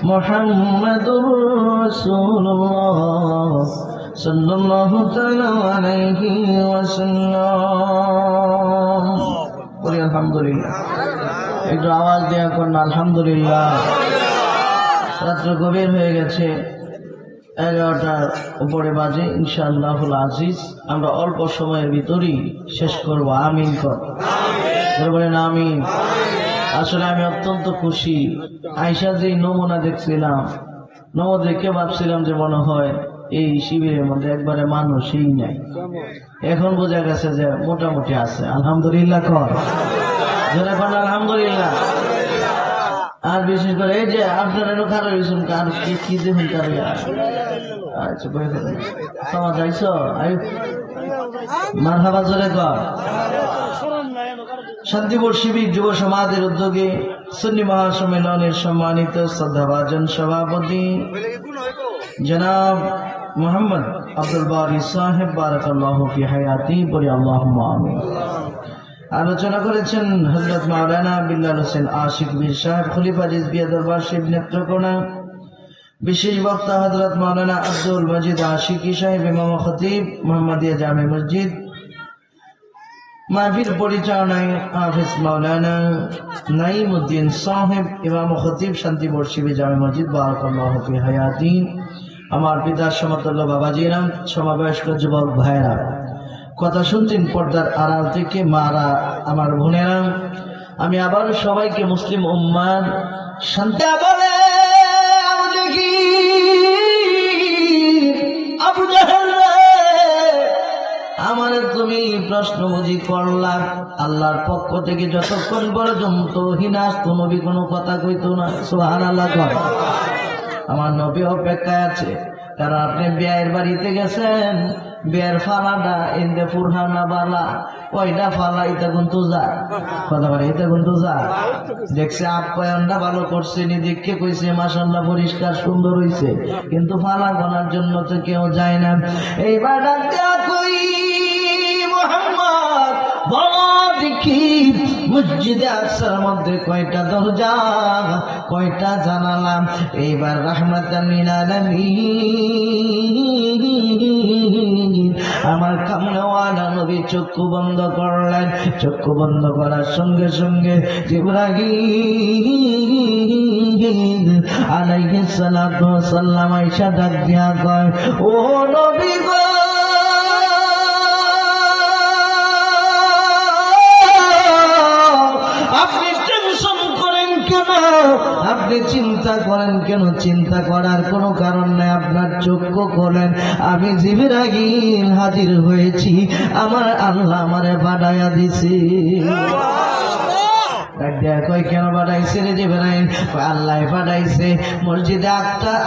মুহাম্মাদুর রাসূলুল্লাহ সাল্লাল্লাহু তাআলা আলাইহি ওয়াসাল্লাম। বলি আলহামদুলিল্লাহ। একটু আওয়াজ দেয়া করুন আলহামদুলিল্লাহ। রাত্র গভীর হয়ে গেছে, 11টার উপরে বাজে। ইনশাআল্লাহুল আজিজ আমরা অল্প সময়ের ভিতরেই শেষ করব। আমিন কর, বলেন আমিন। আসলে আমি অত্যন্ত খুশি। আয়েশা যে নমুনা দেখছিলাম, নমুনা দেখে ভাবছিলাম যে মনে হয় এই শিবিরের মধ্যে একবারে মানুষই নাই। এখন বোঝা গেছে যে মোটামুটি আছে। আলহামদুলিল্লাহ কর, যারা বলেন আলহামদুলিল্লাহ। আর বিশেষ করে এই যে আপনারা খারাপ হয়েছেন, আর কি দেখুন কার আচ্ছা বই ফেলেন সমাজ যাইছো মারহাবা জোরে কর। শান্তিপুর শিবির যুব সমাজের উদ্যোগে সুন্নি মহাসম্মেলনের সম্মানিত শ্রদ্ধাভাজন সভাপতি জনাব মোহাম্মদ আব্দুল বারি সাহেব বারাকাল্লাহু ফি হায়াতি বলি আল্লাহুম্মা আমিন। আলোচনা করেছেন হযরত মাওলানা বিল্লাল হোসেন আশিক বীর সাহেব খলিফা রিজভিয়া দরবার শিব নেত্রকোনা। বিশেষ বক্তা হযরত মাওলানা আব্দুল মজিদ আশিকি সাহেব ইমাম ও খতিব মোহাম্মদিয়া জামে মসজিদ। মাহফিল পরিচালনায় হাফেজ মাওলানা নাইমউদ্দিন সাহেব ইমাম ও খতিব শান্তিপুর শিবে জামে মসজিদ বারাকাল্লাহু ফি হায়াতি। আমার পিতার সমতুল্য বাবাজিরা, সমাবয়স্ক যুবক ভাইরা, কথা শুনছেন পর্দার আড়াল থেকে মারা, আমার বোনেরা, আমি আবার সবাইকে মুসলিম উম্মার শান্তি বলে আবু জাহেল আমার তুমি প্রশ্ন বুঝি করলা। আল্লাহর পক্ষ থেকে যতক্ষণ পর্যন্ত হিনাস্ত নবী কোনো কথা কইতো না। সুবহানাল্লাহ কর। আমার নবী অপেক্ষায় আছে, কারণ আপনি বিয়ের বাড়িতে গেছেন, বিয়ের ফালাটা এনতে ফুরহানা বালা কয়টা ফালা এটা কিন্তু যা কথা বলে, এটা কিন্তু যা দেখছে আপ্যায়নটা ভালো করছে, দেখে কইছে মাশাআল্লাহ পরিষ্কার সুন্দর হইছে, কিন্তু ফালা গোনার জন্য তো কেউ যায় না। এইবার ডাক্তার কই মুহাম্মদ বলো দেখি মসজিদে আকসার মধ্যে কয়টা দরজা, কয়টা জানালা? এইবার রাহমাতাল লিল আলামিন আমার কামলাওয়ালা নবী চক্ষু বন্ধ করলেন। চক্ষু বন্ধ করার সঙ্গে সঙ্গে জিবরাইল আলাইহিস সালাতু ওয়াস সালাম আয়েশা ডাক দিয়া কয়, ও নবী গো, আপনি টেনশন করেন কেন? আপনি চিন্তা করেন কেন? চিন্তা করার কোনো কারণ নাই। আপনার চক্ষু খোলেন, আমি জিবরাইল হাজির হয়েছি, আমার আল্লাহ আমারে বাড়াইয়া দিছে। কেন বাড়াইছে রে জিবরাইল? আল্লাহ বাড়াইছে মসজিদে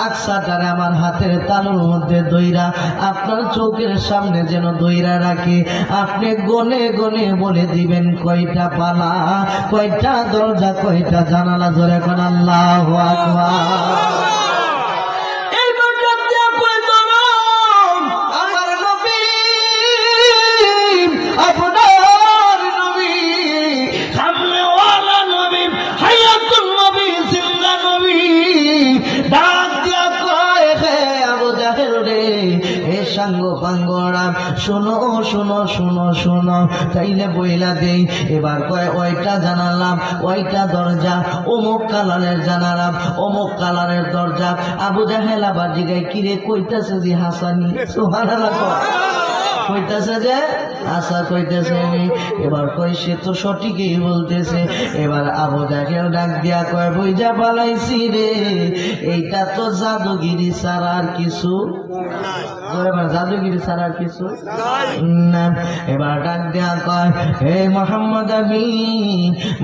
আকসাটারে আমার হাতের তালুর মধ্যে দইরা আপনার চোখের সামনে যেন দইরা রাখি, আপনি গনে গনে বলে দিবেন কয়টা পালা, কয়টা দরজা, কয়টা জানালা। জোরে এখন আল্লাহু আকবার। শোনো শোনো শোনো শোনো, তাইলে বইলা দেই। এবার কয় ওইটা জানালাম, ওইটা দরজা, অমুক কালারের জানালাম, অমুক কালারের দরজা। আবু জাহেল আবার জিগায়, কিরে কইতাছে যে হাসানি? সুবহানাল্লাহ কইতাছে যে আশা কইতেছে আমি। এবার কই সে তো সঠিকই বলতেছে। এবার আবু জাহেল ডাক দিয়া কয়, বইজা পালাইছি রে, এইটা তো জাদুগিরি ছাড়া আর কিছু, জাদুগিরি ছাড়া আর কিছু না। এবার ডাক দিয়া কয়, হে মোহাম্মদ, আমি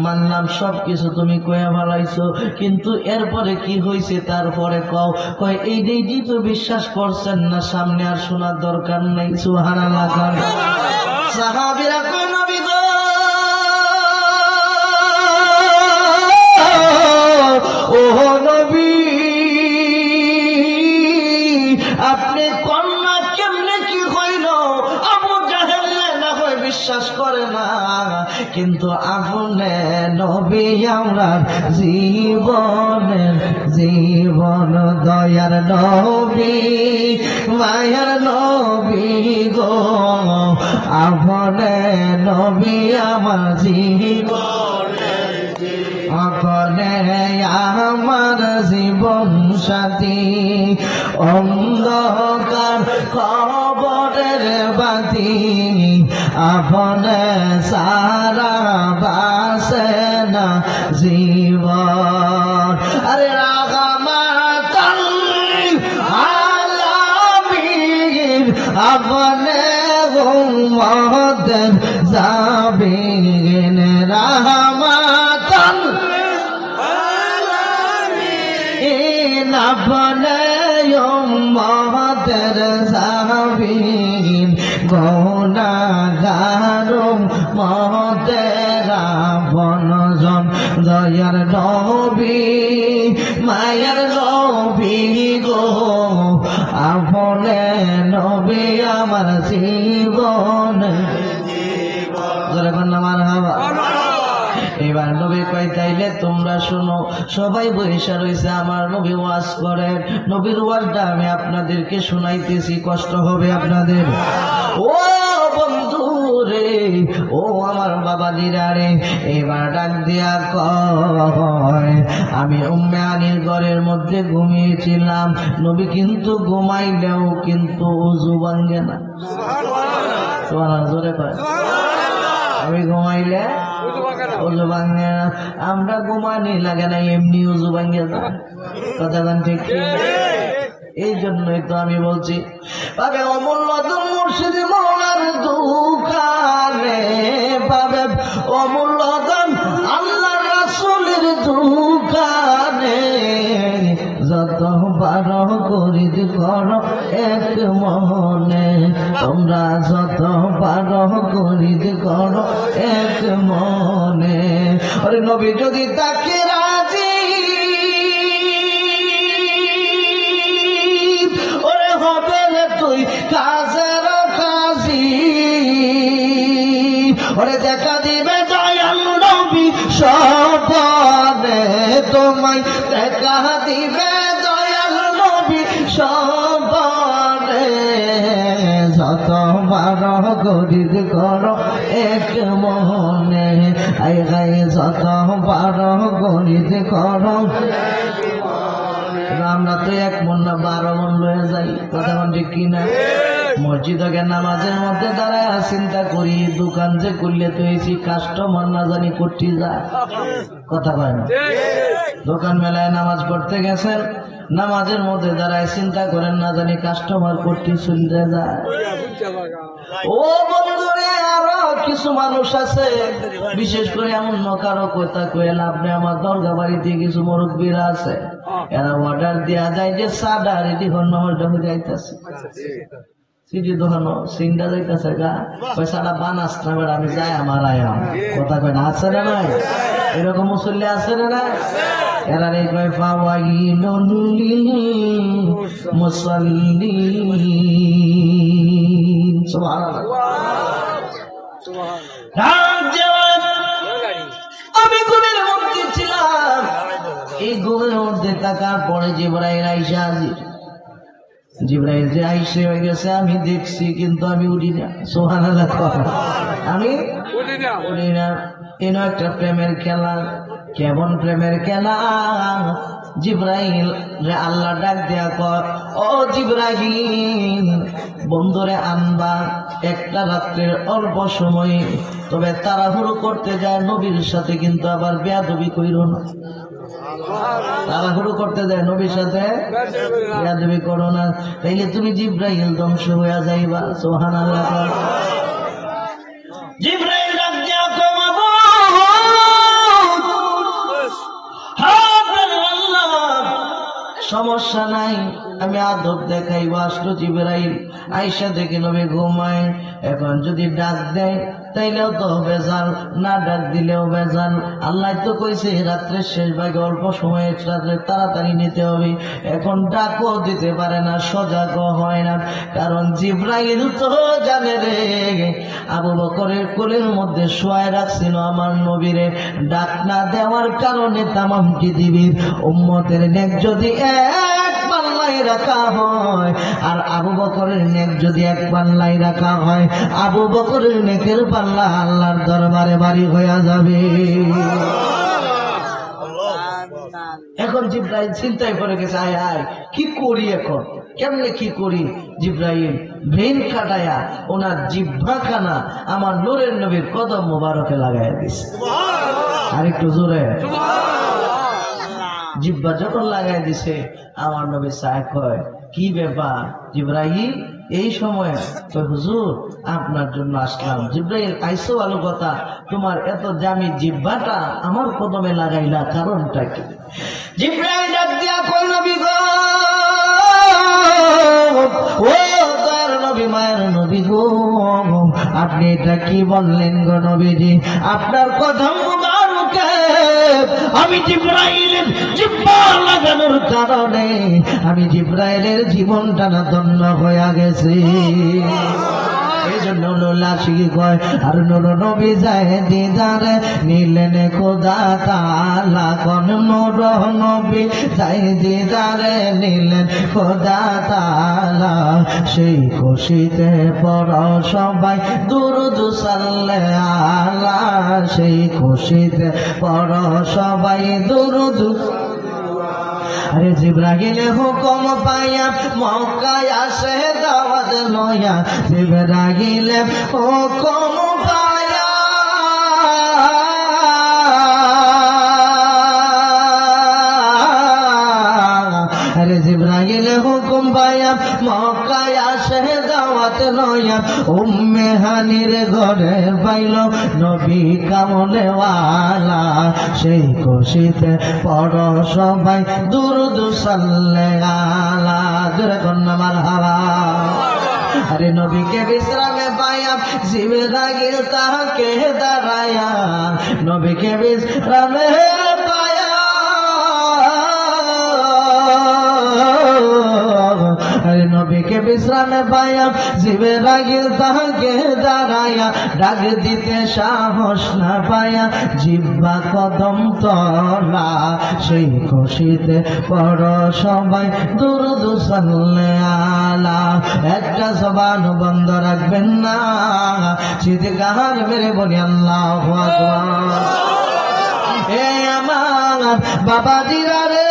মানলাম সব কিছু তুমি কয়ে ভালাইছো, কিন্তু এরপরে কি হয়েছে তারপরে কও। কয় এইটাই তো বিশ্বাস করছেন না, সামনে আর শোনার দরকার নাই। সুবহানাল্লাহ। সাহাবীরা কয়, নবী গো, ও নবী, আপনি কন্যা কেমনে কি হইল? আবু জাহেল না হয় বিশ্বাস করে না, কিন্তু আপনি নবী আমরা জীবনের জীবন, দয়ার নবী, মায়ার নবী গো, আপনি নবী আমার জীবন, আপনি আমার জীবন সাথী, অন্ধকার কবরের বাতি, আপনি সারা বাসে না জীবন। আরে রাগামাতাল আলামিন আপনে উম্মতের জাবিন রহমাতান আপনে উম্মতের জাবিন গুনাহগার উম্মতের আপনজন দয়ার নবী মায়ার নবী গো আপনে নবী আমার জীবন মারহাবা। এবার নবী কয় তাইলে তোমরা শোনো, সবাই বৈশা রয়েছে, আমার নবী ওয়াজ করেন, নবীর ওয়াজটা আমি আপনাদেরকে শোনাইতেছি, কষ্ট হবে আপনাদের। ও বন্ধু রে, ও আমার বাবা দিরারে, এবার ডাক দিয়া কয় আমি উম্মে আলীর ঘরের মধ্যে ঘুমিয়েছিলাম, নবী কিন্তু ঘুমাইলেও কিন্তু উযু ভাঙে না। সুবহানাল্লাহ, জোরে কয়। আমি ঘুমাইলে উযু ভাঙে না, আমরা ঘুমানি লাগে না, এমনি উযু ভাঙে যায়। কথা বলেন ঠিক? এই জন্যই তো আমি বলছি পাবে অমূল্য মুর্শিদ মৌলার দোকানে, পাবে অমূল্য আল্লাহ রাসূলের দোকানে, যত পারো করিদ করো এক মনে, তোমরা যত পারো করিদ করো এক মনে। আরে নবী যদি তাকে রাজি, ওরে হবে তুই কাজের কাজী, ওরে দেখা দিবে দয়াল নবী সপনে, তোমায় দেখা দিবে দয়াল নবী সপনে, যত বারো গরিদ করো এক মনে, আই গাই যত বারো গরিদ করো। আমরা তো এক মন না 12 মন লয়ে যাই, কথা বল ঠিক কিনা? মসজিদে নামাজের মধ্যে দাঁড়ায় চিন্তা করি দোকান যে করলে তো এসি কাস্টমার না জানি করতে যায়, কথা কয় না। দোকান মেলায় নামাজ পড়তে গেছেন, নামাজের মধ্যে দাঁড়ায় চিন্তা করেন না জানি কাস্টমার করতে চলে যায়। ও বন্ধুরে, আরো কিছু মানুষ আছে, বিশেষ করে এমন কারো কথা কয়ে লাভ নেই। আমার দরগা বাড়িতে কিছু মুরব্বীরা আছে, এরা অর্ডার দেওয়া যায় যে সাদা রেডি হন যাইতেছে, সিডি দোকানো সিংটা যাইতেছে গা, পয়সাটা বানাস না বেড়া, আমি যাই আমার আয়াম, কথা কয় না, আছে না নাই? এরকম মুসল্লি আছে না নাই? এরা রে কয় ফাওয়াইলুল লিল মুসাল্লিন। সুবহানাল্লাহ। আমি ঘুমের মধ্যে ছিলাম, এই ঘুমের মধ্যে থাকার পরে জিবরাইল আইসা হাজির। জিবরাইল যে আইসে হয়ে গেছে আমি দেখছি, কিন্তু আমি উঠি না। সুবহানাল্লাহ। আমি উঠি না। এনো একটা প্রেমের খেলা। কেমন প্রেমের খেলা? জিবরাইল রে আল্লাহ ডাক দেয়া কর, ও জিবরাইল বন্ধুরে আনবা একটা রাত্রের অল্প সময়, তবে তাড়াহুড়ো করতে যায় নবীর সাথে, কিন্তু আবার বেয়াদবি কইরো না। তাড়াহুড়ো করতে যায় নবীর সাথে, বেয়াদবি করো না, তাইলে তুমি জিবরাইল ধ্বংস হইয়া যাইবা। সুবহানাল্লাহ। জিবরাইল ডাক দেয়া কর, সমস্যা নাই, আমি আদব দেখাইব। আসলো জিবরাইল, আয়েশা দেখে নবী ঘুমায়, এখন যদি ডাক দেয় তাইলেও তো বেজাল, না ডাক দিলেও বেজাল। আল্লাহ তো কইছে রাত্রের শেষ ভাগে অল্প সময় রাত্রে তাড়াতাড়ি নিতে হবে। এখন ডাকও দিতে পারে না, সজাগ হয় না, কারণ জিবরাইল তো জানে রে আবু বকরের কোলের মধ্যে শোয়ায় রাখছিল আমার নবীরে। ডাক না দেওয়ার কারণে তামাম পৃথিবীর উম্মতের নেক যদি এক পাল্লাই রাখা হয়, আর আবু বকরের নেক যদি এক পাল্লাই রাখা হয়, আবু বকরের নেকের পাল্লা আল্লাহর দরবারে ভারী হয়ে যাবে। এখন জিবরাইল চিন্তায় পড়ে গেছে, আয় আয় কি করি, এখন কেমনে কি করি। জিবরাইল ব্রেন কাটায়া ওনার জিহ্বাখানা আমার নূরের নবীর কদম মোবারকে লাগাইয়া দিছে। আর একটু জোরে। জিহ্বা যখন লাগাই দিছে, আমার নবী সাহেব কয়, কি ব্যাপার জিবরাইল, এই সময় তো হুজুর আপনার জন্য আসলাম। জিব্রাইল আইসো ভালো কথা, তোমার এত দামি জিহ্বাটা আমার কদমে লাগাইলা, কারণটা কি? জিব্রাইল ডাক দিয়া কই নবী গো, ও তার নবী, মায়ের নবী গো, আপনি এটা কি বললেন গো নবীজি? আপনার কথা মুবারকে আমি জিব্রাইলের জিহ্বা লাগানোর কারণে আমি জিব্রাইলের জীবনটা না ধন্য হয়ে গেছে। এই জন্য লাশি কয় আর নুর নবী যায় দিদারে নিলেন খোদা তাআলা, কোন নুর নবী যায় দিদারে নিলেন খোদা তাআলা। সেই খুশিতে পড় সবাই দুরূদ সাল্লাল্লাহু আলা, সেই খুশিতে পড় সবাই দুরূদ। আরে জিব্রাইল হুকুম পাইয়া মক্কায় আসে দাওয়াত লয়া, জিব্রাইল হুকুম পাইয়া আরে জিব্রাইল হুকুম পাইয়া মক্কায় আসে দাওয়াত লয়া, উম্মে হানির ঘরে পাইল নবী কামলেওয়ালা। সেই খুশিতে পড় সবাই দুরূদ সাল্লাল্লাহু আলা, জোরে কন্যা মারহাবা। আরে নবীকে বিশ্রামে পাইয়া জিব্রাইল তাহাকে দাঁড়ায়া, নবীকে বিশ্রামে পাইয়া আরে নবীকে বিশ্রামে পাইয়া জিব্রাইল তাহাকে দাঁড়ায়া, ডাক দিতে সাহস না পাইয়া জিহ্বা কদম তলা। সেই খুশিতে পড় সবাই দুরূদ সাল্লাল্লাহু আলা। একটা জবান বন্ধ রাখবেন না, চিৎকার মেরে বলি আল্লাহু আকবার। এ আমার বাবাজিরা রে,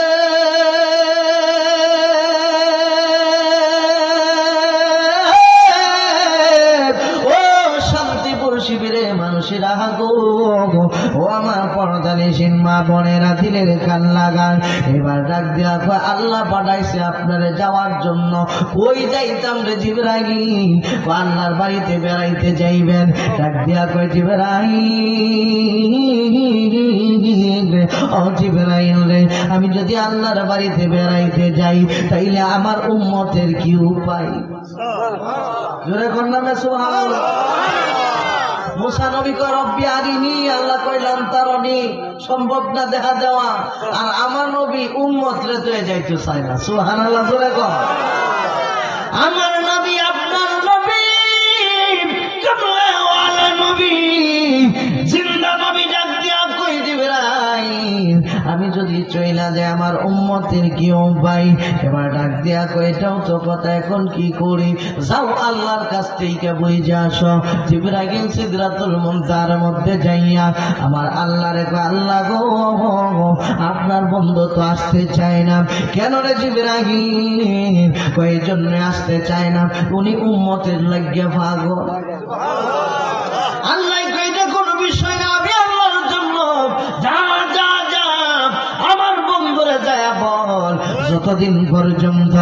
শিবিরে মানুষেরা গো, ও আমার পর্দানিসীন মা বোনেরা, দিলের কান লাগান। এবার ডাক দিয়া কয় আল্লাহ পাঠাইছে আপনারে যাওয়ার জন্য। ওই যাইতাম রে জিব্রাইল, আল্লাহর বাড়িতে বেড়াইতে যাইবেন। ডাক দিয়া কয় জিব্রাইল, ও জিব্রাইল রে, আমি যদি আল্লাহর বাড়িতে বেড়াইতে যাই তাইলে আমার উম্মতের কি উপায়? জোরে কন্যা সুবহানাল্লাহ। মুসা নবী কয় রব্বি আরিনি, আল্লাহ কইলাম তারনি, সম্ভব না দেখা দেওয়া। আর আমার নবী উম্মত রে তো যাইতে চায় না। সুবহানাল্লাহ জোরে কর। আমার নবী আপনার নবী কামলেওয়ালা নবী, জিন্দা নবী, ডাক দিয়া কই জিব্রাইল, আমি যদি চইলা যায় আমার উম্মতের কি উপায়? এবার ডাক দিয়া কই এটাও তো কথা, এখন কি করি? যাও আল্লাহর কাছ থেকে বুঝে আসো। জিব্রাইল সিদরাতুল মুনতাহার মধ্যে যাইয়া আমার আল্লাহরে কয় আল্লাহ গো, আপনার বন্ধু তো আসতে চায় না। কেন রে জিব্রাইল? কয় জন্য আসতে চায় না, উনি উম্মতের লাগিয়া পাগল। আল্লাহ কয় এটা কোনো বিষয় না, আমি আল্লাহর জন্য যা যা যা আমার বন্ধুরে যায় বল, যতদিন পর্যন্ত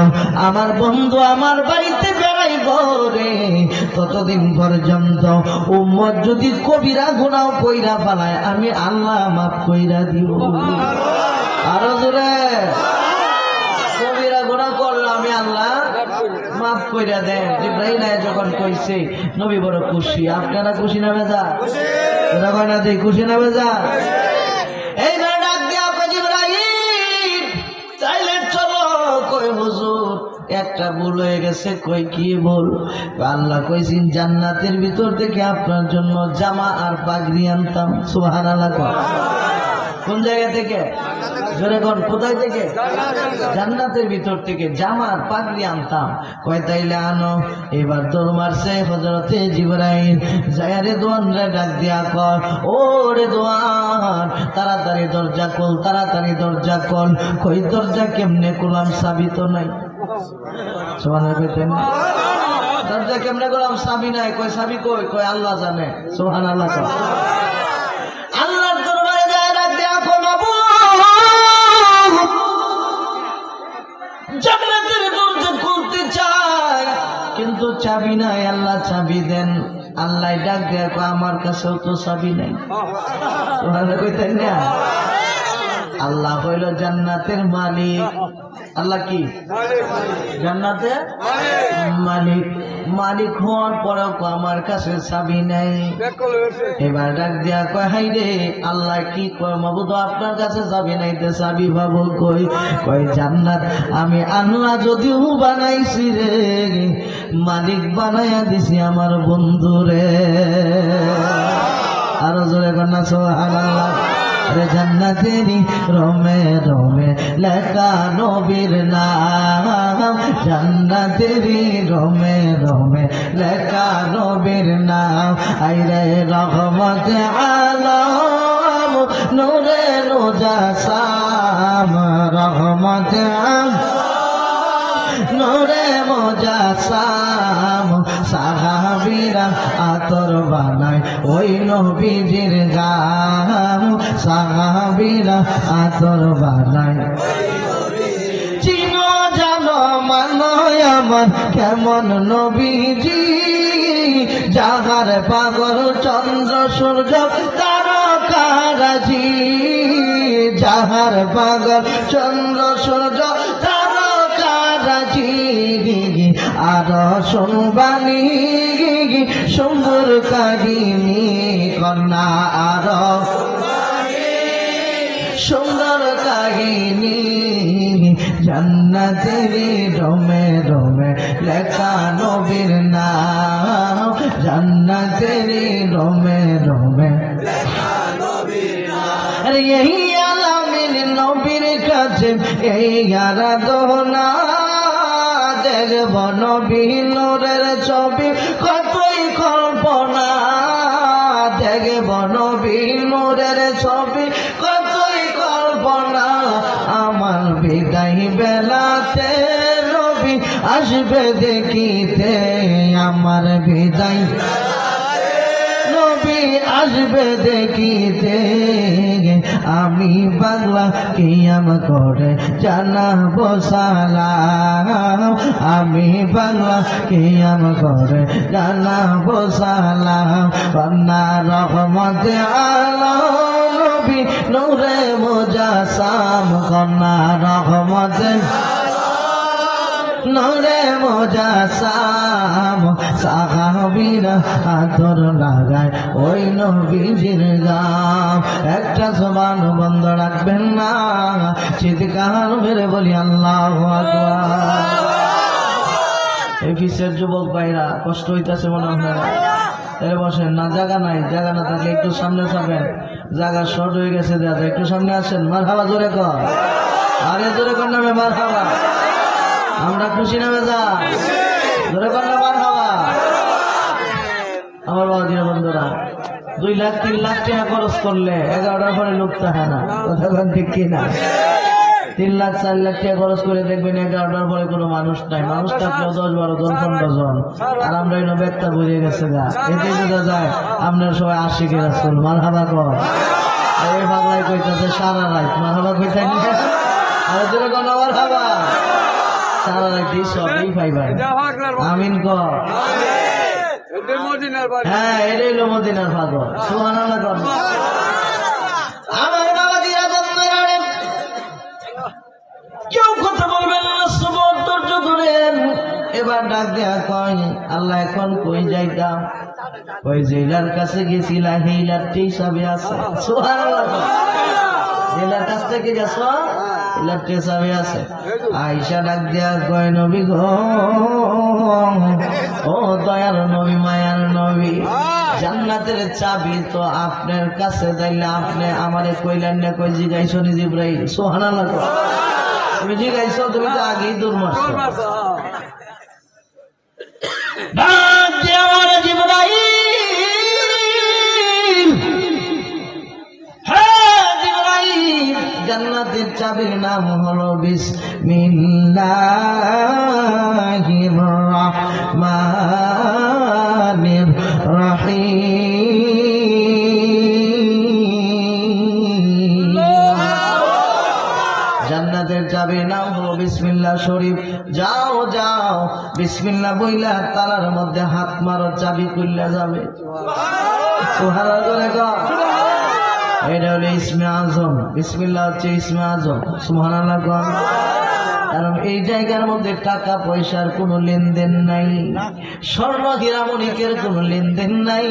আমার বন্ধু আমার বাড়িতে বেড়াইব রে, ততদিন পর্যন্ত উম্মত যদি কবিরা গুনাহ কইরা ফেলায় আমি আল্লাহ মাফ কইরা দিব। আরো জোরে, কবিরা গুনাহ করলে আমি আল্লাহ মাফ কইরা দেন। জিব্রাইল যখন কইছে নবী বড় খুশি। আপনারা খুশি না বেজা? খুশি না বেজা? এই না ডাক দিয়া জিব্রাইল চাইলে চলো। কই হুজুর একটা ভুল হয়ে গেছে। কই কি ভুল? আল্লাহ কইছেন জান্নাতের ভিতর থেকে আপনার জন্য জামা আর পাগড়ি আনতাম। সুবহানাল্লাহ। কোন জায়গা থেকে? জোরে কোন, কোথায় থেকে? জান্নাতের ভিতর থেকে জামা আর পাগড়ি আনতাম। কয় তাইলে আনো। এবার দৌড় মারছে হযরতে জিবরাইল, যায় রেদওয়ান রে ডাক দিয়া কর, ও রেদওয়ান তাড়াতাড়ি দরজা খোল, তাড়াতাড়ি দরজা খোল। কই দরজা কেমনে খুললাম? চাবি তো নাই। সুবহানাল্লাহ। দরজা কেমনে খুললাম? চাবি নাই। কই চাবি কই? কই আল্লাহ জানে। সুবহানাল্লাহ। আল্লাহর দরবারে যায় ডাক দিয়া কর, জান্নাতের দরজা খুলতে চায় কিন্তু চাবি নাই, আল্লাহ চাবি দেন। আল্লাহ ডাক দেয় আমার কাছেও তো চাবি নাই। কইতেন না আল্লাহ হইল জান্নাতের মালিক। আল্লাহ কি জান্নাতের মালিক। মালিক হওয়ার পরেও আমার কাছে চাবি নাই। এবার ডাক দিয়া কয় হাই রে আল্লাহ কি কয় মাবুদ আপনার কাছে চাবি নাই, তে চাবি পাবো কই? কয় জান্নাত আমি আল্লাহ যদিও বানাইছি রে, মালিক বানাইয়া দিছি আমার বন্ধু রে। আরো জোরে কন্যা সুবহানাল্লাহ। জান্নাতেরি রমে রমে লেখা নবীর নাম, জান্নাতেরি রমে রমে লেখা নবীর নাম। আইরে রহমতে আলম নূরে মুজাসসাম, রহমতে নূরে মুজাসসাম। সাহাবীরা আতর বানায় ওই নবীজির গাম, সাহাবীরা আতর বানায়। চিনো জানো মানো আমার কেমন নবীজি, যাহার পাগল চন্দ্র সূর্য তারকারাজি, যাহার পাগল চন্দ্র সূর্য তারকারাজি। আর শুনবানি সুন্দর কাহিনী কন্যা, আর সুন্দর কাহিনী। জান্নাতেরি রমে রমে লেখা নবীর নাম, জান্নাতেরি রমে রমে লেখা নবীর নাম। আরে এই আলামিন নবীর কাছে এই আরাধনা, দেখব নবী নূরের ছবি কতই কল্পনা, দেখব নবী নূরের ছবি কতই কল্পনা। আমার বিদায় বেলাতে নবী আসবে দেখিতে, আমার বিদায় নবী আসবে দেখিতে। আমি বাংলা কিয়াম করে জানাবো সালাম, আমি বাংলা কিয়াম করে জানাবো সালাম। কন্যা রহমতে আলম নবী নূরে মুজাসসাম, কন্যা রহমতে নূরে মুজাসসাম। সাহাবীরা আতর লাগায় ওই নবীজির গাম। একটা জবান বন্ধ রাখবেন না, চিৎকার মেরে বলি আল্লাহু আকবার। এই পিছের যুবক ভাইরা কষ্ট হইতেছে মনে হয়, এর বসেন না, জায়গা নাই। জায়গা না থাকলে একটু সামনে যাবেন, জায়গা শর্ট হয়ে গেছে, দাদা একটু সামনে আসেন। মারহাবা জোরে কর, আরে জোরে কর নামে মারহাবা। আমরা খুশি না বেজা ধরে পারলে মারহাবা। আমার বাবা বন্ধুরা 2 লাখ 3 লাখ টাকা খরচ করলে 11টার পরে লোক থাকে না, কথা ঠিক কিনা? 3 লাখ 4 লাখ টাকা খরচ করে দেখবেন 11টার পরে কোনো মানুষ নাই। মানুষ থাকলেও 10 12 জন 15 জন। আর আমরা এনে ব্যক্তা বুঝে গেছে গা, এতে বোঝা যায় আপনার সবাই আশিকে রাসূল। মারহাবা কর। এই বাংলায় কইতাছে সারা রাত মারহাবা কইতাই না, আর জোরে কোন মারহাবা। সারা রাত সবই পাইবা। আমিন কর। হ্যাঁ, এটাই হলো মদিনার পাগল। সুবহানাল্লাহ কর। আমার বাবা দিয়া বন্ধুরা, কেউ কথা বলবেন না, সবর ধৈর্য ধরেন। এবার ডাক দেয়া কয় আল্লাহ এখন কই যাইতাম? ওই জেলার কাছে গেছিলা, হেইলার হিসাবে আছে। সুবহানাল্লাহ। জেলার কাছ থেকে গেছ, আছে। আয়েশা ডাক দেয়া কয় নবী গো, ও দয়ার নবী, মায়ার নবী, জান্নাতের চাবি তো আপনার কাছে, তাইলে আপনি আমারে কইলেন না? কই জিগাইছো নি জিব্রাইল? সুবহানাল্লাহ। তুমি জিগাইছো, তুমি তো আগেই দূর মারছো। ডাক দেয়া আমার জিব্রাইল, জান্নাতের চাবির নাম হলো বিসমিল্লাহির রাহমানির রাহিম। জান্নাতের চাবির নাম হলো বিসমিল্লাহ শরীফ। যাও যাও বিসমিল্লাহ বইলা তালার মধ্যে হাত মারো, চাবি খুললে যাবে। সুবহানাল্লাহ। এটা হলো ইসমে আজম। বিসমিল্লাহ হচ্ছে ইসমে আজম। সুবহানাল্লাহ। কারণ এই জায়গার মধ্যে টাকা পয়সার কোনো লেনদেন নাই, স্বর্ণ হীরামণিকের কোনো লেনদেন নাই।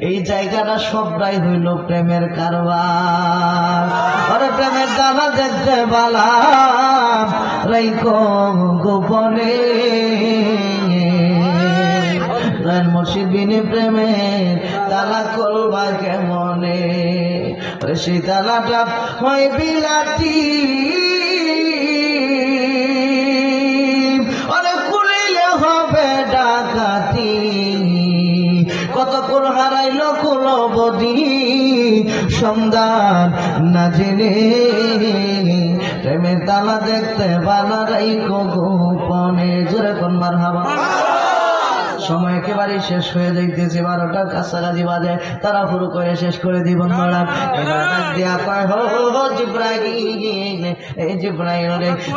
এই জায়গাটা সবটাই হইল প্রেমের কারবার। আরে প্রেমের জানা দেখতে বালাম রাইকো গোপনে, মসজিদ বিনে প্রেমের তালা করবা কেমনে? সেই তালাটা হয় বিলাতি, হবে ডাকাতি। কতক্ষণ হারাইল কুলবদি সন্ধান না জেনে, প্রেমের তালা দেখতে বালা রাইকো গোপনে। জোরে কোন মারহাবা। সময় একেবারে শেষ হয়ে যাইতেছে, 12টার কাছাকাছি বাজে, তারা শুরু করে শেষ করে দিব।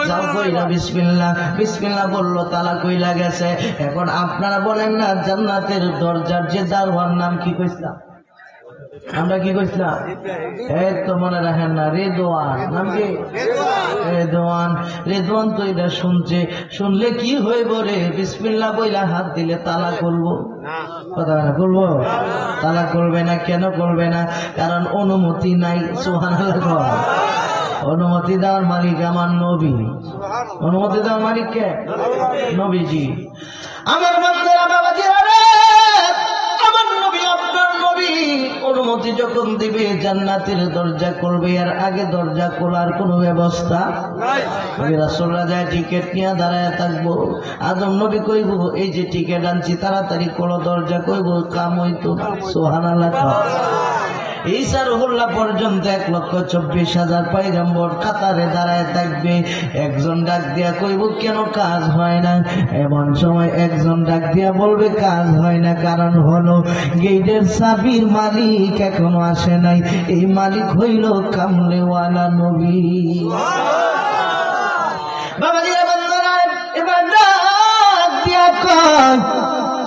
যাও কইলা বিসমিল্লাহ, বিসমিল্লাহ বললো, তালা কইলা গেছে। এখন আপনারা বলেন না জান্নাতের দরজার যে দারোয়ার নাম কি কইছিলাম? আমরা কি কইছিলাম? এই তো মনে রাখেন না, রেদওয়ান। নাম কি? রেদওয়ান। রেদওয়ান তো এটা শুনছে, শুনলে কি হইব রে? বিসমিল্লাহ বইলা হাত দিলে তালা করবো? কথা না করবো? তালা করবে না। কেন করবে না? কারণ অনুমতি নাই। সুবহানাল্লাহ। অনুমতি দেওয়ার মালিক আমার নবী। অনুমতি দেওয়ার মালিক কে? নবীজি। আমার বান্দারা বাবাজিরা রে, আমার নবী আপনার নবী অনুমতি যখন দিবে জান্নাতের দরজা করবে, আর আগে দরজা খোলার কোনো ব্যবস্থা নাই। রাসূলরা যায় টিকিট নিয়ে দাঁড়ায় থাকবো। আদম নবী কইব এই যে টিকিট আনছি তাড়াতাড়ি খোলো দরজা, কইব কাম হইতো না। সুবহানাল্লাহ। ঈসা রুহুল্লাহ পর্যন্ত 1,24,000 পয়গম্বর কাতারে দাঁড়ায় থাকবে। একজন ডাক দিয়া কইব কেন কাজ হয় না? এমন সময় একজন ডাক দিয়া বলবে কাজ হয় না, কারণ হলো গেটের চাবির মালিক এখনো আসে নাই। এই মালিক হইল কামলেওয়ালা নবী। বাবাজিরা বান্দারা এবার ডাক দিয়া কয়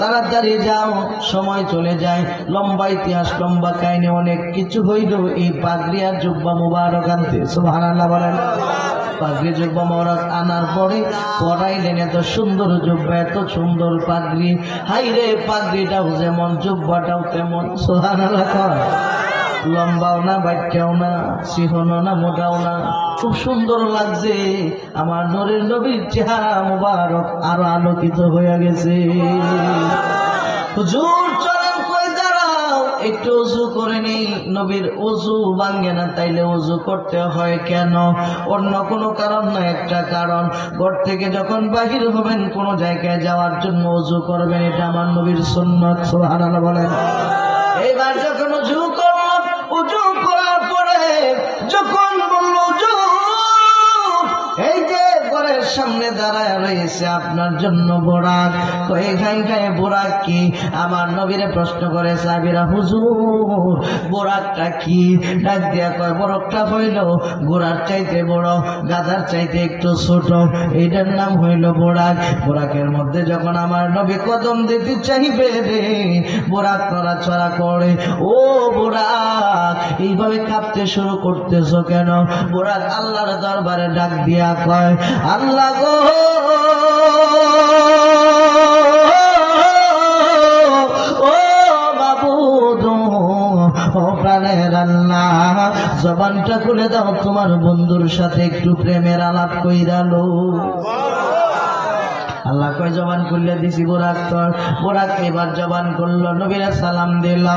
তাড়াতাড়ি যাও, সময় চলে যায়। লম্বা ইতিহাস, লম্বা কাহিনী, অনেক কিছু হইল এই পাগড়ি আর জুব্বা মুবারক আনতে। সুবহানাল্লাহ বলেন। পাগড়ি জুব্বা মুবারক আনার পরে পরাইলেন এত সুন্দর জুব্বা, এত সুন্দর পাগড়ি। হাই রে, পাগড়িটাও যেমন জুব্বাটাও তেমন। সুবহানাল্লাহ। লম্বাও না, বাক্যাও না, সিহনও না, মোটাও না, খুব সুন্দর লাগছে। আমার নূরের নবীর চেহারা মুবারক আরো আলোকিত হয়ে গেছে। হুজুর চলেন, কই দাঁড়াও, একটু ওযু করে নেই। নবীর ওযু ভাঙে না, তাইলে ওযু করতে হয় কেন? অন্য কোনো কারণ না, একটা কারণ। ঘর থেকে যখন বাহির হবেন কোন জায়গায় যাওয়ার জন্য ওযু করবেন, এটা আমার নবীর সুন্নাত। সুবহানাল্লাহ বলেন। এইবার যখন ওযু করলাম, ওযু করার পরে যখন বলল ওযু, এই যে ঘরের সামনে দাঁড়ায় রয়েছে আপনার জন্য বোরাক। এখানকায় বোরাক কি? আমার নবীরে প্রশ্ন করে সাহাবীরা, হুজুর বোরাকটা কি? ডাক দিয়া কয় বোরাকটা হইল ঘোড়ার চাইতে বড়, গাধার চাইতে একটু ছোট, এইটার নাম হইল বোরাক। বোরাকের মধ্যে যখন আমার নবী কদম দিতে চাইবে রে, বোরাক নড়াচড়া করে। ও বোরাক, এইভাবে কাঁপতে শুরু করতেছ কেন? বোরাক আল্লাহর দরবারে ডাক দিয়া কয়, আল্লাহ গো, ও মাবুদ, ও প্রাণের আল্লাহ, জবানটা খুলে দাও, তোমার বন্ধুর সাথে একটু প্রেমের আলাপ কইরালো। আল্লাহ কয় জবান খুললে দিছি। বোরাক এবার জবান করলো। নবীরা সালাম দিল,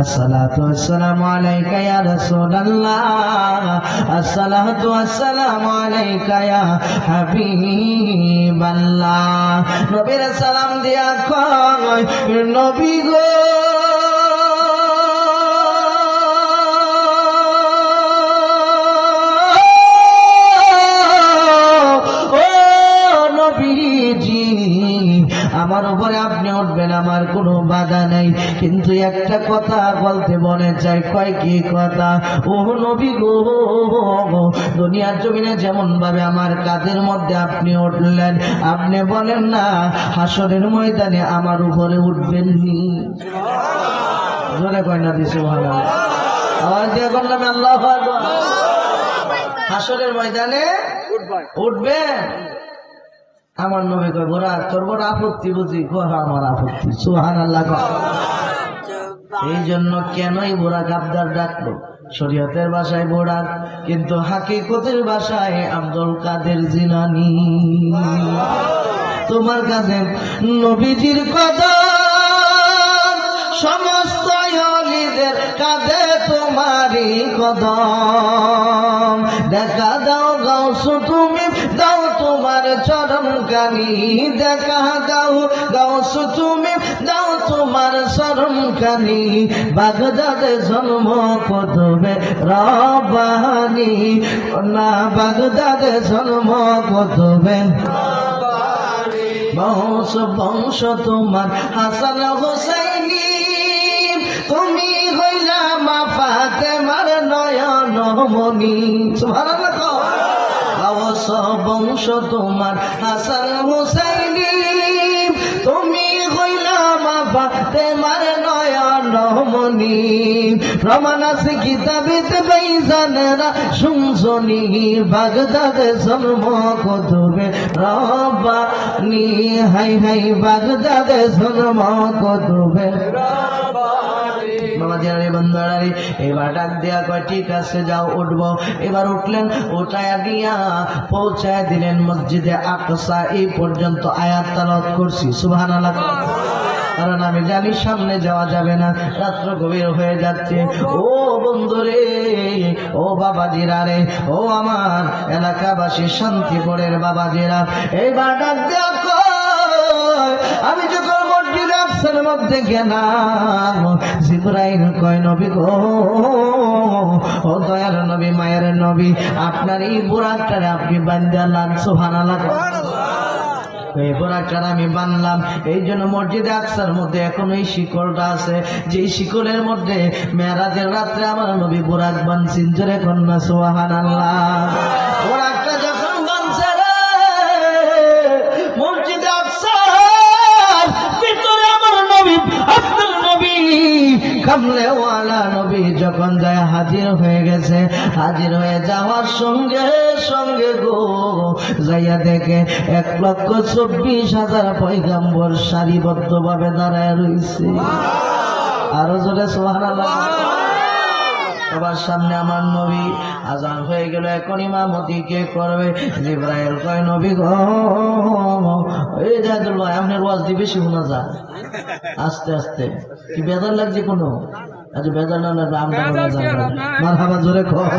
আসসালাতু আসসালামু আলাইকা ইয়া রাসূলুল্লাহ, আসসালাতু আসসালামু আলাইকা ইয়া হাবিবাল্লাহ। নবীরা সালাম দিয়া কয়, নবী গো, আমার উপরে আপনি উঠবেন, আমার কোনো বাধা নাই, কিন্তু একটা কথা বলতে মনে চাই। কয় কি কথা? ও নবী গো, দুনিয়ার জমিনে যেমন ভাবে আমার কাঁধের মধ্যে আপনি উঠলেন, আপনি বলেন না হাসরের ময়দানে আমার উপরে উঠবেন নি? জোরে কয় না দিছে সুবহানাল্লাহ। আওয়াজ দিয়ে বললাম আল্লাহু আকবার। হাসরের ময়দানে উঠবেন। আমার নবী কয় গোরা তোর বড় আপত্তি বুঝি? আমার আপত্তি। সুবহানাল্লাহ। এই জন্য কেনই বোরাক আবদার ডাকলো? শরীয়তের ভাষায় বোরাক, কিন্তু হাকিকতের ভাষায় আব্দুল কাদের জিলানী। তোমার কাছে নবীজির কদম, সমস্ত ওলিদের কাঁধে তোমারই কদম। দেখা দাও গাউস তুমি, দাও তোমার চরণ কানি। দেখা দাও গাউস তুমি, দাও তোমার চরণ কানি। বাগদাদে জন্ম কতবে রব্বানি, না বাগদাদে জন্ম কতবে বংশ বংশ তোমার হাসান হুসাইনি। তুমি হইলা মা ফাতেমার নয়ন মনি। সুবহানাল্লাহ। বংশ বংশ তোমার হাসান হুসাইনি, তুমি হইলা মা ফাতেমার নয়ন মনি। প্রমাণ আছে কিতাবেতে বাইজানেরা শুনছনি, বাগদাদে জন্ম কতবে রব্বানি। হাই হাই বাগদাদে জন্ম কতবে এবার ডাক দেয়া কয় ঠিক আছে যাও উঠবো। এবার উঠলেন, উঠায়া দিয়া পৌঁছায় দিলেন মসজিদে আকসা। এই পর্যন্ত আয়াত তেলাওয়াত করছি। সুবহানাল্লাহ। কারণ আমি জানি সামনে যাওয়া যাবে না, রাত্র গভীর হয়ে যাচ্ছে। ও বন্ধুরে, ও বাবাজিরা রে, ও আমার এলাকাবাসী শান্তিপুরের বাবাজিরা, এইবার ডাক দেয়া কয় আমি যখন মসজিদে আকসার মধ্যে গেলাম, জিবরাইল কয় নবী গো, ও দয়ার নবী, মায়ের নবী, আপনার এই বুরাকটারে আপনি বান্দা লান। সুবহানাল্লাহ। এই বোরাকটা আমি বানলাম। এই জন্য মসজিদে আকসার মধ্যে এখন এই শিকলটা আছে, যে শিকলের মধ্যে মেরাজের রাত্রে আমার নবী বোরাক বানছেন। জোরে কন্যা সুবহানাল্লাহ। বোরাকটা যখন বানছে রে মসজিদে আকসার ভিতরে আমার নবী, আপনার নবী কামলেওয়ালা নবী যখন যায় হাজির হয়ে গেছে। হাজির হয়ে যাওয়ার সঙ্গে সঙ্গে গো যাইয়া দেখে 1,24,000 পয়গাম্বর সারিবদ্ধ ভাবে দাঁড়ায় রয়েছে। আরো জোরে সুবহানাল্লাহ। সবার সামনে আমার নবী। আজান হয়ে গেল, এখন ইমামতি কে করবে? জিবরাইল কয় নবী গো, এই জাদুল ভাই আপনার ওয়াজ দি বেশি শোনা যায়, আস্তে আস্তে। কি বেজার লাগছে কোনো? আজ বেজার না লাগবে আমরা মারহাবা, জোরে কর।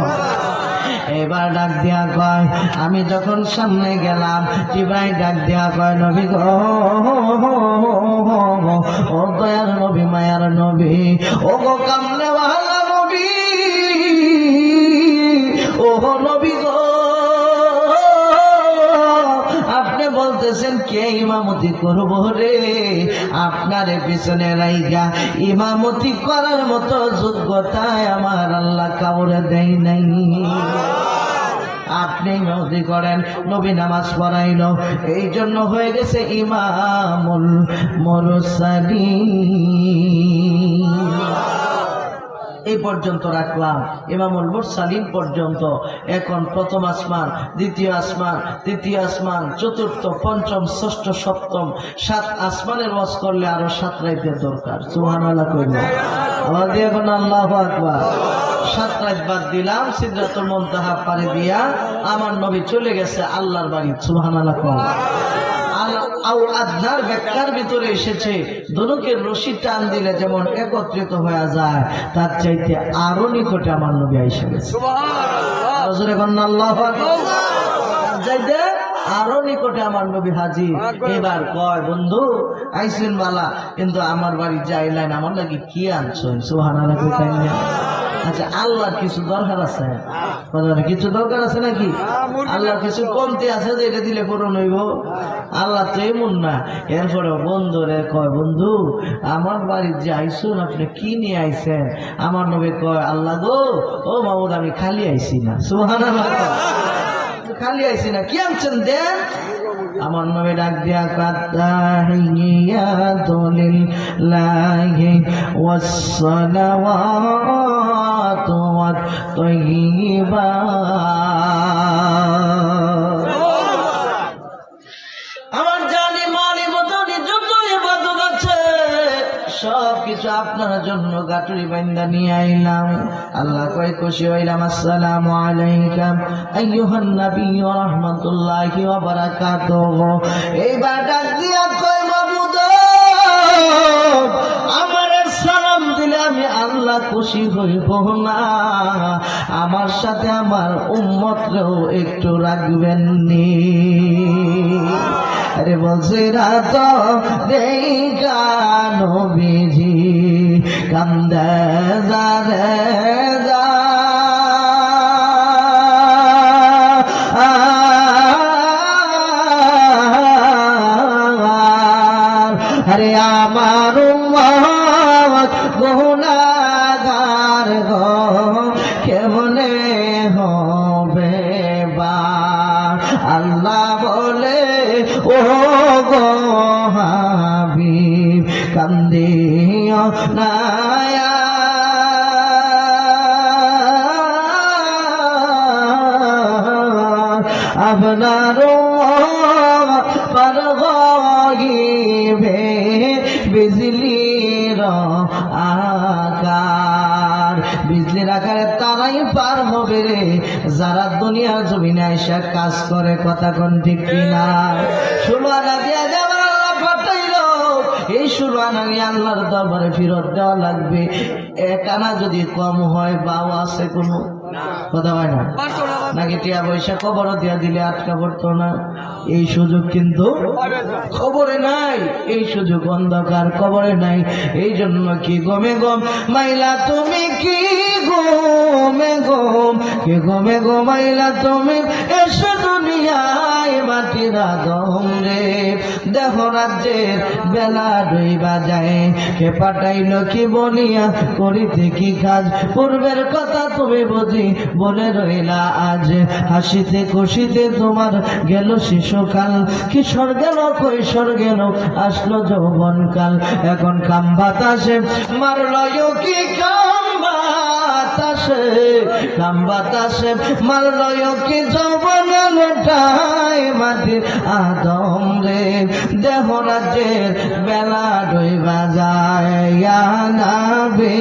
এবার ডাক দিয়া কয়, আমি যখন সামনে গেলাম, জিবরাইল ডাক দিয়া কয় নবী গো, ও দয়ার নবী, মায়ার নবী, ও গো কামলেওয়ালা নবী, ও নবী গো, আপনি বলতেছেন কে ইমামতি করবো রে? আপনার পিছনে রাইগা ইমামতি করার মতো যোগ্যতায় আমার আল্লাহ কাউরে দেয় নাই। আপনি ইমামতি করেন, নবী নামাজ পড়াইল, এই জন্য হয়ে গেছে ইমামুল মুরসালিন। এই পর্যন্ত রাখলাম, ইমামুল মুরসালিন পর্যন্ত। এখন প্রথম আসমান, দ্বিতীয় আসমান, তৃতীয় আসমান, চতুর্থ, পঞ্চম, ষষ্ঠ, সপ্তম, 7 আসমানের ওয়াজ করলে আরো 7 রাতের দরকার। সুবহানাল্লাহ কইলেন আওয়াজ দিয়ে বলেন আল্লাহু আকবার। 7 রাত বাদ দিলাম, সিদরাতুল মুনতাহা পারে দিয়া আমার নবী চলে গেছে আল্লাহর বাড়ি। সুবহানাল্লাহ কইলেন। আদনার ব্যাখ্যার ভিতরে এসেছে ধনুকের রশি টান দিলে যেমন একত্রিত হয়ে যায়, তার চাইতে আরো নিকটে আমার নবী আইসা গেছে। যাইতে আরো নিকটে আমার নবী হাজির। এবার কয় বন্ধু আইসেন বালা, কিন্তু আমার বাড়ি যাইলেন, আমার নাকি কি আনছেন? সুবহানাল্লাহ। আচ্ছা আল্লাহর কিছু দরকার আছে? কিছু দরকার আছে নাকি? আল্লাহর কিছু কমতি আছে যে এটা দিলে পূরণ হইব? আল্লাহ তো এমন না। এরপরে বন্ধু রে কয়, বন্ধু আমার বাড়ির যে আইসুন আপনি কি নিয়ে আইছেন? আমার নবী কয়, আল্লাহ গো, ও মামুদ আমি খালি আইছি না। সুবহানাল্লাহ, খালি আইছি না, কি আনছেন দেন। আমার নবী ডাক দিয়া কাত্তাহিয়াতু লিল্লাহি ওয়াস সালাওয়াতু ওয়াত তাইয়্যিবাত। আমার জানি মানি মতনি যত ইবাদত আছে সব কিছু আপনার জন্য গাটুরি বান্দা নিয়ে আইলাম। আল্লাহ কয় খুশি হইলাম। আসসালামু আলাইকা আইয়ুহান নবী ওয়া রাহমাতুল্লাহি ওয়া বারাকাতুহু। এইবার ডাক দিয়া কয়, মাবুদ আমার সালাম দিলে আমি আল্লাহ খুশি হইব না, আমার সাথে আমার উম্মতরেও একটু রাখবেন নি? আরে বলছে রাত দেখা নবীজি কান্দে যারে যা, আরে আমার উম্মত গুনাহগার গো কেমনে হবে বা? আল্লাহ বলে, ও গো হাবিব কান্দিও না, আপনার পার হইবে বিজলির আকার। বিজলির আকারে তারাই পার হবে রে যারা দুনিয়ার জমিনে আইসা কাজ করে। কথা কোন ঠিক কিনা? সুবহানা দিয়া দেওয়ার আল্লাহ পাঠাইল। এই সুবহানা নিয়ে আল্লাহর দরবারে ফেরত দেওয়া লাগবে। এক আনা যদি কম হয় বাও আছে কোনো কথা হয় না নাকি? টিয়া পয়সা কবর দিয়া দিলে আটকা পড়তো না? এই সুযোগ কিন্তু খবরে নাই, এই সুযোগ অন্ধকার কবরে নাই। এই জন্য কি গমে গম মাইলা তুমি, কি গমে গম, কি গমে গো মাইলা তুমি এসে দুনিয়ায় মাটির আদম রে। দেহ রাজ্যের বেলা ডুইবা যায়, কে পাঠাইল কি বলিয়া করিতে কি কাজ? পূর্বের কথা তুমি বুঝি বলে রইলা আজ, হাসিতে খুশিতে তোমার গেল শিশুকাল, কিশোর গেল কৈশোর গেল আসলো যৌবনকাল। এখন কাম বাতাসে মারল কি কাম বাতাসে, কাম বাতাসে মারল কি যৌবন লোটায় মাটির আদম রে। দেহ রাজ্যের বেলা ডুইবা যায়, ইয়া নবী